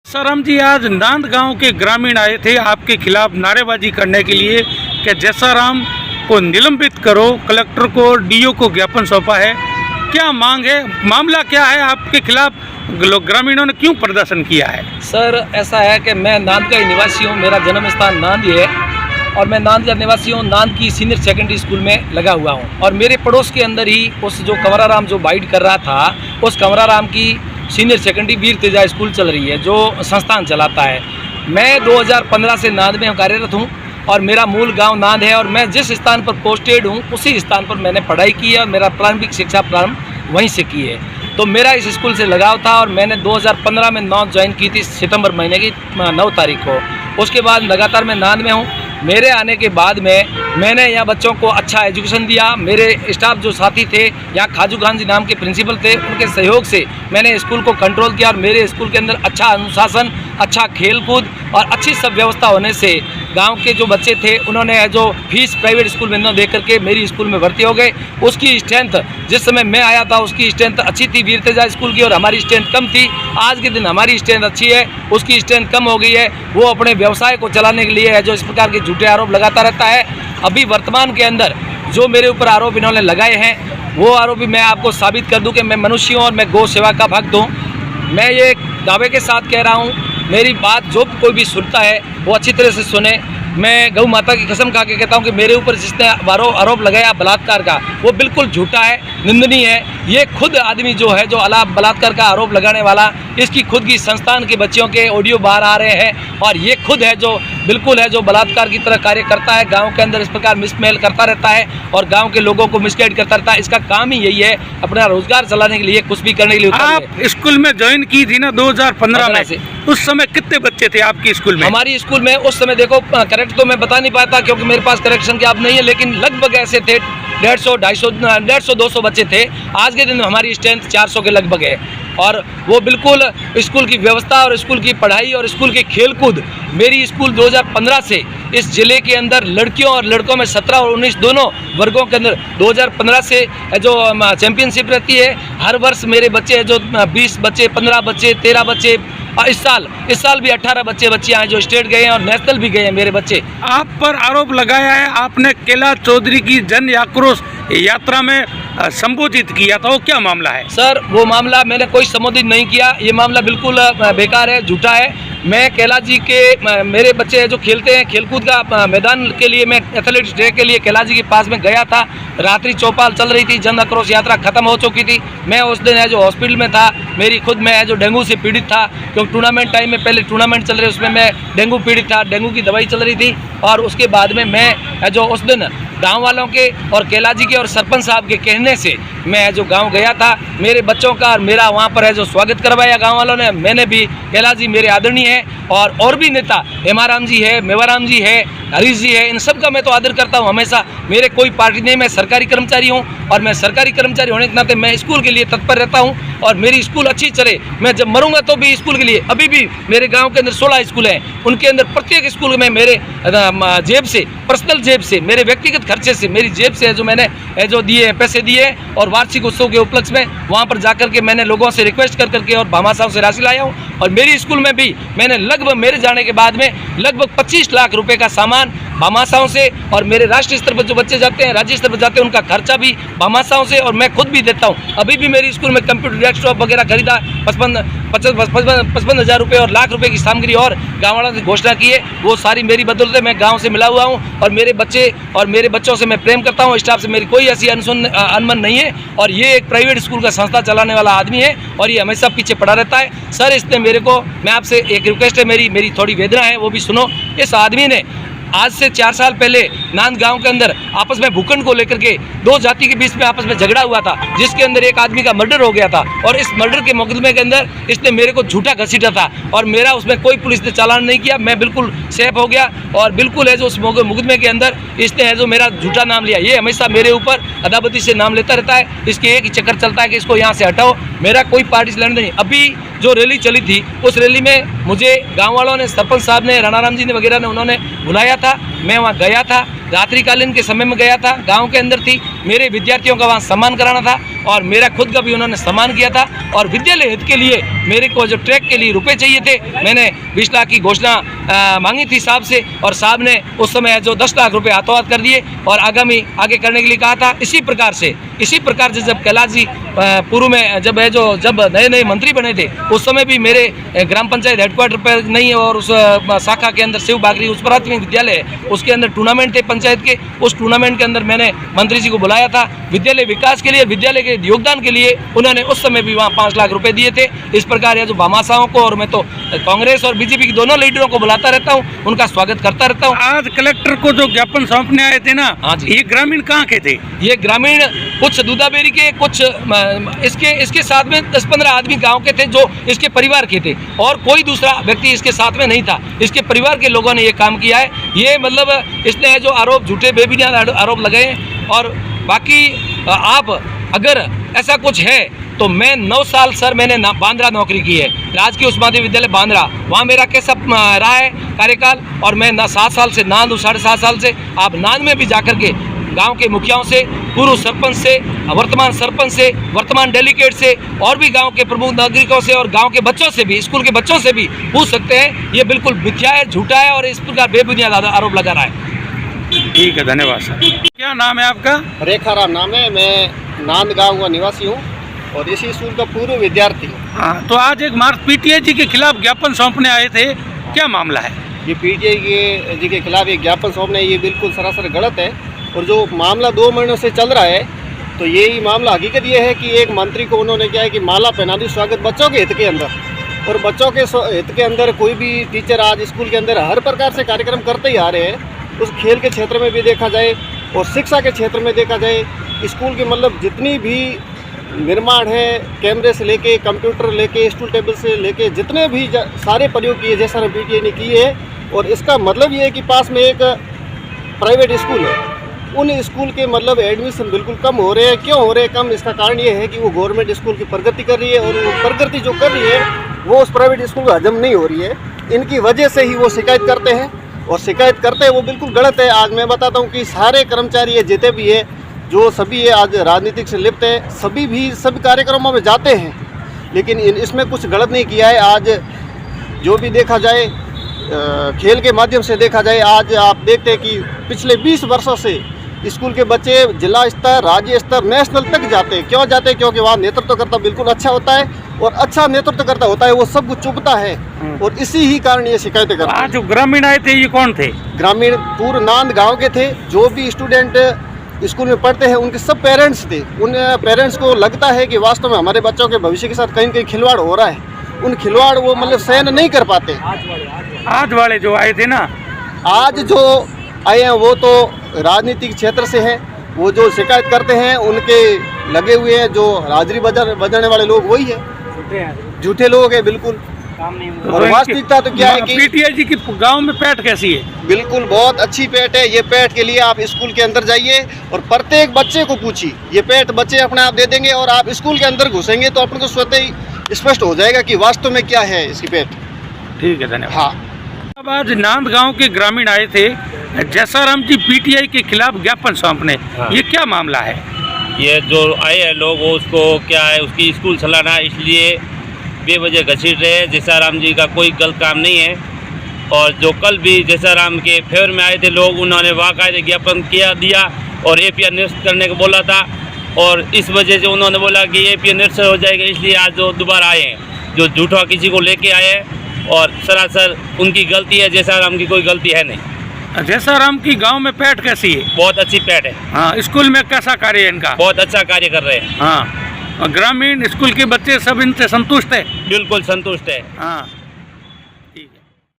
जैसाराम जी, आज नांद गांव के ग्रामीण आए थे आपके खिलाफ नारेबाजी करने के लिए कि जैसाराम को निलंबित करो। कलेक्टर को, डीओ को ज्ञापन सौंपा है। क्या मांग है, मामला क्या है? आपके खिलाफ ग्रामीणों ने क्यों प्रदर्शन किया है? सर, ऐसा है कि मैं नांद का ही निवासी हूँ, मेरा जन्म स्थान नांद ही है और मैं नांद का निवासी हूँ। नांद की सीनियर सेकेंडरी स्कूल में लगा हुआ हूँ और मेरे पड़ोस के अंदर ही उस जो कंवराराम जो बाइट कर रहा था, उस कंवराराम की सीनियर सेकेंडरी वीर तेजा स्कूल चल रही है जो संस्थान चलाता है। मैं 2015 से नांद में कार्यरत हूँ और मेरा मूल गांव नांद है और मैं जिस स्थान पर पोस्टेड हूँ उसी स्थान पर मैंने पढ़ाई की है और मेरा प्रारंभिक शिक्षा प्रारंभ वहीं से की है। तो मेरा इस स्कूल से लगाव था और मैंने 2015 में नॉन ज्वाइन की थी, सितंबर महीने की 9 तारीख को। उसके बाद लगातार मैं नांद में हूँ। मेरे आने के बाद में मैंने यहाँ बच्चों को अच्छा एजुकेशन दिया। मेरे स्टाफ जो साथी थे, यहाँ खाजू खान जी नाम के प्रिंसिपल थे, उनके सहयोग से मैंने स्कूल को कंट्रोल किया और मेरे स्कूल के अंदर अच्छा अनुशासन, अच्छा खेलकूद और अच्छी सब व्यवस्था होने से गांव के जो बच्चे थे उन्होंने जो फीस प्राइवेट स्कूल में न दे करके मेरी स्कूल में भर्ती हो गए। उसकी स्ट्रेंथ जिस समय मैं आया था उसकी स्ट्रेंथ अच्छी थी वीर तेजा स्कूल की और हमारी स्ट्रेंथ कम थी। आज के दिन हमारी स्ट्रेंथ अच्छी है, उसकी स्ट्रेंथ कम हो गई है। वो अपने व्यवसाय को चलाने के लिए जो इस प्रकार के झूठे आरोप लगाता रहता है। अभी वर्तमान के अंदर जो मेरे ऊपर आरोप इन्होंने लगाए हैं वो आरोप भी मैं आपको साबित कर दूं कि मैं मनुष्य हूँ और मैं गौ सेवा का भक्त हूँ। मैं ये दावे के साथ कह रहा हूँ, मेरी बात जो कोई भी सुनता है वो अच्छी तरह से सुने। मैं गौ माता की कसम खा के कहता हूँ कि मेरे ऊपर जिसने आरोप लगाया बलात्कार का, वो बिल्कुल झूठा है, निंदनीय है। ये खुद आदमी जो है, जो बलात्कार का आरोप लगाने वाला, इसकी खुद की संस्थान के बच्चों के ऑडियो बाहर आ रहे हैं और ये खुद है जो बिल्कुल है जो बलात्कार की तरह कार्य करता है। गांव के अंदर इस प्रकार मिसमेल करता रहता है और गांव के लोगों को मिसगाइड करता रहता है। इसका काम ही यही है, अपना रोजगार चलाने के लिए, कुछ भी करने के लिए। आप स्कूल में ज्वाइन की थी ना 2015 में से? उस समय कितने बच्चे थे आपकी स्कूल में? हमारी स्कूल में उस समय देखो, करेक्ट तो मैं बता नहीं पाता क्योंकि मेरे पास करेक्शन की आप नहीं है, लेकिन लगभग ऐसे थे 150-200 बच्चे थे। आज के दिन में हमारी स्ट्रेंथ 400 के लगभग है और वो बिल्कुल स्कूल की व्यवस्था और स्कूल की पढ़ाई और स्कूल की खेलकूद। मेरी स्कूल 2015 से इस ज़िले के अंदर लड़कियों और लड़कों में 17 और 19 दोनों वर्गों के अंदर 2015 से जो चैम्पियनशिप रहती है। हर वर्ष मेरे बच्चे जो 20 बच्चे, 15 बच्चे, 13 बच्चे, इस साल भी 18 बच्चियाँ हैं जो स्टेट गए हैं और नेशनल भी गए हैं मेरे बच्चे। आप पर आरोप लगाया है आपने कैलाश चौधरी की जन आक्रोश यात्रा में संबोधित किया था, वो क्या मामला है? सर, वो मामला मैंने कोई संबोधित नहीं किया। ये मामला बिल्कुल बेकार है, झूठा है। मैं कैलाश जी के मेरे बच्चे जो खेलते हैं, खेलकूद का मैदान के लिए, मैं एथलेटिक्स डे के लिए कैलाश जी के पास में गया था। रात्रि चौपाल चल रही थी, जन आक्रोश यात्रा खत्म हो चुकी थी। मैं उस दिन है जो हॉस्पिटल में था, मेरी खुद मैं जो डेंगू से पीड़ित था, क्योंकि टूर्नामेंट टाइम में पहले टूर्नामेंट चल रहे उसमें मैं डेंगू पीड़ित था, डेंगू की दवाई चल रही थी। और उसके बाद में मैं जो उस दिन गांव वालों के और कैलाश जी के और सरपंच साहब के कहने से मैं जो गांव गया था, मेरे बच्चों का और मेरा वहां पर है जो स्वागत करवाया गांव वालों ने। मैंने भी, कैलाश जी मेरे आदरणीय है और भी नेता, हेमाराम जी है, मेवाराम जी है, हरीश जी है, इन सब का मैं तो आदर करता हूं हमेशा। मेरे कोई पार्टी नहीं, मैं सरकारी कर्मचारी हूं और मैं सरकारी कर्मचारी होने के नाते मैं स्कूल के लिए तत्पर रहता हूं और मेरी स्कूल अच्छी चले। मैं जब मरूंगा तो भी स्कूल के लिए। अभी भी मेरे गांव के अंदर 16 स्कूल हैं, उनके अंदर प्रत्येक स्कूल में मेरे जेब से, पर्सनल जेब से, मेरे व्यक्तिगत खर्चे से, मेरी जेब से जो मैंने जो दिए पैसे दिए और वार्षिक उत्सव के उपलक्ष्य में वहाँ पर जाकर के मैंने लोगों से रिक्वेस्ट कर करके और भामाशाह से राशि लाया हूँ। और मेरी स्कूल में भी मैंने लगभग, मेरे जाने के बाद में लगभग 25 लाख रुपए का सामान भामाशाहों से, और मेरे राष्ट्रीय स्तर पर जो बच्चे जाते हैं, राज्य स्तर पर जाते हैं, उनका खर्चा भी भामाशाहों से और मैं खुद भी देता हूँ। अभी भी मेरी स्कूल में कंप्यूटर, डेस्कटॉप वगैरह खरीदा 55,000 रुपये और लाख रुपए की सामग्री और गाँव वालों ने घोषणा की है। वो सारी मेरी बदौलत है। मैं गाँव से मिला हुआ हूँ और मेरे बच्चे और मेरे बच्चों से मैं प्रेम करता हूँ। स्टाफ से मेरी कोई ऐसी अनबन नहीं है और ये एक प्राइवेट स्कूल का संस्था चलाने वाला आदमी है और ये हमेशा पीछे पड़ा रहता है। सर, इसने मेरे को, मैं आपसे एक रिक्वेस्ट है, मेरी थोड़ी वेदना है, वो भी सुनो। इस आदमी ने आज से 4 साल पहले नांद गांव के अंदर आपस में भूखंड को लेकर के 2 जाति के बीच में आपस में झगड़ा हुआ था, जिसके अंदर एक आदमी का मर्डर हो गया था और इस मर्डर के मुकदमे के अंदर इसने मेरे को झूठा घसीटा था और मेरा उसमें कोई पुलिस ने चालान नहीं किया। मैं बिल्कुल सेफ हो गया और बिल्कुल है जो उस मुकदमे के अंदर इसने है जो मेरा झूठा नाम लिया। ये हमेशा मेरे ऊपर अदाबती से नाम लेता रहता है। इसके एक ही चक्कर चलता है कि इसको यहाँ से हटाओ। मेरा कोई पार्टी से लड़ने नहीं। अभी जो रैली चली थी, उस रैली में मुझे गांव वालों ने, सरपंच साहब ने, राणाराम जी ने वगैरह ने, उन्होंने बुलाया था। मैं वहाँ गया था, रात्रिकालीन के समय में गया था, गांव के अंदर थी। मेरे विद्यार्थियों का वहाँ सम्मान कराना था और मेरा खुद का भी उन्होंने सम्मान किया था। और विद्यालय हित के लिए मेरे को जो ट्रैक के लिए रुपए चाहिए थे, मैंने 20 लाख की घोषणा मांगी थी साहब से, और साहब ने उस समय जो 10 लाख रुपए हाथों हाथ कर दिए और आगे करने के लिए कहा था। इसी प्रकार से जब कैलाश जी पूर्व में जब नए मंत्री बने थे, उस समय भी मेरे ग्राम पंचायत हेडक्वार्टर पर नहीं, और उस शाखा के अंदर शिव बागरी उस प्राथमिक विद्यालय है, उसके अंदर टूर्नामेंट थे पंचायत के। उस टूर्नामेंट के अंदर मैंने मंत्री जी को बुलाया था विद्यालय विकास के लिए, विद्यालय के योगदान के लिए। उन्होंने उस समय भी वहाँ 5 लाख रुपए दिए थे। इस प्रकार ये जो भामाशाहों को, और मैं तो कांग्रेस और बीजेपी की दोनों लीडरों को बुलाता रहता हूँ, उनका स्वागत करता रहता हूँ। आज कलेक्टर को जो ज्ञापन सौंपने आए थे ना, हाँ जी। ये ग्रामीण कहाँ के थे? ये ग्रामीण कुछ दूधाबेरी के, कुछ इसके साथ में 10-15 आदमी गांव के थे जो इसके परिवार के थे, और कोई दूसरा व्यक्ति इसके साथ में नहीं था। इसके परिवार के लोगों ने ये काम किया है। ये मतलब इसने जो आरोप, झूठे बेबुनियाद आरोप लगाए हैं। और बाकी आप अगर ऐसा कुछ है तो मैं 9 साल सर मैंने बांद्रा नौकरी की है, राजकीय उच्च माध्यमिक विद्यालय बांद्रा, वहाँ मेरा कैसा रहा है कार्यकाल। और मैं 7 साल से नांद हूँ, 7.5 साल से। आप नांद में भी जाकर के गांव के मुखियाओं से, पूर्व सरपंच से, वर्तमान सरपंच से, वर्तमान डेलीगेट से, और भी गांव के प्रमुख नागरिकों से, और गांव के बच्चों से भी, स्कूल के बच्चों से भी पूछ सकते हैं। ये बिल्कुल मिथ्या है, झूठा है, और इस प्रकार बेबुनियाद आरोप लगा रहा है। ठीक है, धन्यवाद सर। क्या नाम है आपका? रेखाराम नाम है। मैं नांद गाँव का निवासी हूँ और इसी स्कूल का पूर्व विद्यार्थी हूँ। हाँ, तो आज एक मार्च पीटीआई जी के खिलाफ ज्ञापन सौंपने आए थे, क्या मामला है? ये पीटीआई जी के खिलाफ एक ज्ञापन सौंपना, ये बिल्कुल सरासर गलत है। और जो मामला 2 महीनों से चल रहा है, तो यही मामला हकीकत ये है कि एक मंत्री को उन्होंने क्या है कि माला पहना दी स्वागत बच्चों के हित के अंदर। और बच्चों के हित के अंदर कोई भी टीचर आज स्कूल के अंदर हर प्रकार से कार्यक्रम करते ही आ रहे हैं। उस खेल के क्षेत्र में भी देखा जाए और शिक्षा के क्षेत्र में देखा जाए, स्कूल के मतलब जितनी भी निर्माण है, कैमरे से लेके, कंप्यूटर लेके, स्टूल टेबल से लेके, जितने भी सारे प्रयोग किए जैसा पीटीआई ने किए है। और इसका मतलब ये है कि पास में एक प्राइवेट स्कूल है, उन स्कूल के मतलब एडमिशन बिल्कुल कम हो रहे हैं। क्यों हो रहे हैं कम? इसका कारण ये है कि वो गवर्नमेंट स्कूल की प्रगति कर रही है, और वो प्रगति जो कर रही है वो उस प्राइवेट स्कूल को हजम नहीं हो रही है। इनकी वजह से ही वो शिकायत करते हैं, और शिकायत करते हैं वो बिल्कुल गलत है। आज मैं बताता हूँ कि सारे कर्मचारी ये जितने भी है, जो सभी ये आज राजनीतिक से लिप्त है, सभी कार्यक्रमों में जाते हैं, लेकिन इसमें कुछ गलत नहीं किया है। आज जो भी देखा जाए, खेल के माध्यम से देखा जाए, आज आप देखते हैं कि पिछले 20 वर्षों से स्कूल के बच्चे जिला स्तर, राज्य स्तर, नेशनल तक जाते हैं। क्यों जाते हैं? क्योंकि वहाँ नेतृत्वकर्ता बिल्कुल अच्छा होता है, और अच्छा नेतृत्वकर्ता होता है वो सब कुछ चुपता है, और इसी ही कारण ये शिकायतें करते हैं। आज जो ग्रामीण आए थे, ये कौन थे? ग्रामीण पूर्व नांद गांव के थे। जो भी स्टूडेंट स्कूल में पढ़ते हैं उनके सब पेरेंट्स थे। उन पेरेंट्स को लगता है कि वास्तव में हमारे बच्चों के भविष्य के साथ कहीं न कहीं खिलवाड़ हो रहा है। उन खिलवाड़ वो मतलब सहन नहीं कर पाते। आज वाले जो आए थे ना, आज जो आए हैं वो तो राजनीतिक क्षेत्र से हैं। वो जो शिकायत करते हैं उनके लगे हुए हैं, जो हाजिरी बजाने वाले लोग वही है, झूठे लोग हैं बिल्कुल। और वास्तविकता तो क्या है कि पीटीआई जी की गांव में पैठ कैसी है? बिल्कुल बहुत अच्छी पैठ है। ये पैठ के लिए आप स्कूल के अंदर जाइए और प्रत्येक बच्चे को पूछिए, ये पैठ बच्चे अपने आप दे देंगे। और आप स्कूल के अंदर घुसेंगे तो अपने को स्वतः ही स्पष्ट हो जाएगा कि वास्तव में क्या है इसकी पैठ। ठीक है, धन्यवाद। हाँ, अब आज नांद गांव के ग्रामीण आए थे जैसाराम जी पीटीआई के खिलाफ ज्ञापन सौंपने, ये क्या मामला है? ये जो आए हैं लोग, वो उसको क्या है, उसकी स्कूल चलाना, इसलिए बेवजह घसीट रहे हैं। जैसाराम जी का कोई गलत काम नहीं है। और जो कल भी जैसाराम के फेवर में आए थे लोग, उन्होंने बाकायदे ज्ञापन दिया और एपीआर निरस्त करने को बोला था, और इस वजह से उन्होंने बोला कि एपीआर निरस्त हो जाएगा, इसलिए आज जो दोबारा आए हैं, जो झूठा किसी को लेके आए हैं, और सरासर उनकी गलती है। जैसाराम की कोई गलती है नहीं। जैसाराम की गांव में पैठ कैसी है? बहुत अच्छी पैठ है। हाँ, स्कूल में कैसा कार्य है इनका? बहुत अच्छा कार्य कर रहे हैं। हाँ, और ग्रामीण स्कूल के बच्चे सब इनसे संतुष्ट है? बिल्कुल संतुष्ट है। हाँ।